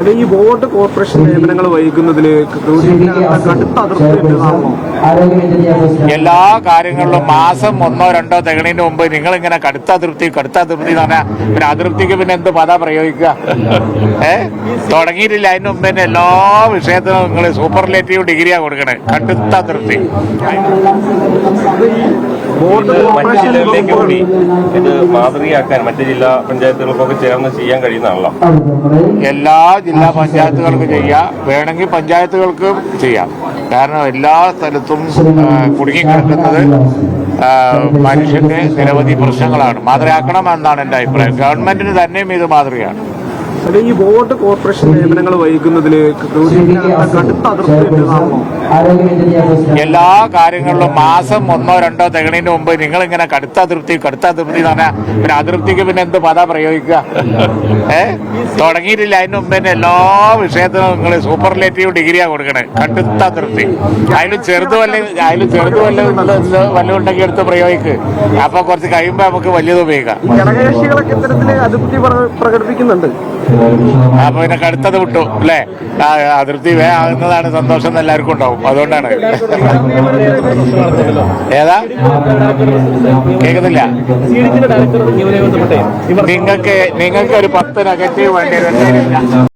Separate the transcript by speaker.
Speaker 1: ഈ board corporation നിയമനങ്ങൾ വൈകുന്നതിൽ കടുത്ത അതൃപ്തിയാണോ?
Speaker 2: എല്ലാ കാര്യങ്ങളിലും മാസം 1-2 തികണീന് മുമ്പ് നിങ്ങൾ ഇങ്ങനെ കടുത്ത അതൃപ്തി എന്ന് പറഞ്ഞാൽ പിന്നെ അതൃപ്തിക്ക് പിന്നെ എന്ത് പദ പ്രയോഗിക്കുക? തുടങ്ങിയിട്ടില്ല. അതിന് മുമ്പ് തന്നെ എല്ലാ വിഷയത്തിനും നിങ്ങൾ സൂപ്പർലേറ്റീവ് ഡിഗ്രിയാ കൊടുക്കണേ. കടുത്ത അതൃപ്തി.
Speaker 3: മറ്റു ജില്ലകളിലേക്ക് കൂടി ഇത് മാതൃകയാക്കാൻ മറ്റു ജില്ലാ പഞ്ചായത്തുകൾക്കൊക്കെ ചേർന്ന് ചെയ്യാൻ കഴിയുന്നതാണല്ലോ.
Speaker 2: എല്ലാ ജില്ലാ പഞ്ചായത്തുകൾക്ക് ചെയ്യാം, വേണമെങ്കിൽ പഞ്ചായത്തുകൾക്ക് ചെയ്യാം. കാരണം എല്ലാ സ്ഥലത്തും കുടുങ്ങിക്കിടക്കുന്നത് മനുഷ്യന്റെ നിരവധി പ്രശ്നങ്ങളാണ്. മാതൃകയാക്കണം എന്നാണ് എൻ്റെ അഭിപ്രായം. ഗവൺമെന്റിന് തന്നെയും ഇത് മാതൃകയാണ്.
Speaker 1: ഈ ബോർഡ് കോർപ്പറേഷൻ നിയമനങ്ങൾ വൈകുന്നതിൽ കടുത്ത അതൃപ്തിയാണോ?
Speaker 2: എല്ലാ കാര്യങ്ങളിലും മാസം 1-2 തികണീന് മുമ്പ് നിങ്ങൾ ഇങ്ങനെ കടുത്ത അതൃപ്തി എന്ന് പറഞ്ഞാൽ പിന്നെ അതൃപ്തിക്ക് പിന്നെ എന്ത് പദ പ്രയോഗിക്കുക? തുടങ്ങിയിട്ടില്ല. അതിന് മുമ്പ് തന്നെ എല്ലാ വിഷയത്തിനും നിങ്ങൾ സൂപ്പർലേറ്റീവ് ഡിഗ്രിയാ കൊടുക്കണേ. കടുത്ത അതൃപ്തി. അതിലും ചെറുത് വല്ല ഉണ്ടെങ്കിൽ എടുത്ത് പ്രയോഗിക്കുക. അപ്പൊ കുറച്ച് കഴിയുമ്പോ നമുക്ക് വലിയത് ഉപയോഗിക്കാം.
Speaker 1: ഘടകകക്ഷികളൊക്കെ ഇത്തരത്തിൽ അതൃപ്തി പ്രകടിപ്പിക്കുന്നുണ്ട്.
Speaker 2: അപ്പൊ പിന്നെ കടുത്തത് വിട്ടു അല്ലേ? അതൃപ്തി ആകുന്നതാണ് സന്തോഷം എന്ന് എല്ലാവർക്കും ഉണ്ടാവും. അതുകൊണ്ടാണ്. ഏതാ കേൾക്കുന്നില്ല? നിങ്ങൾക്ക് ഒരു 10 നെഗറ്റീവ് വേണ്ടി വരും.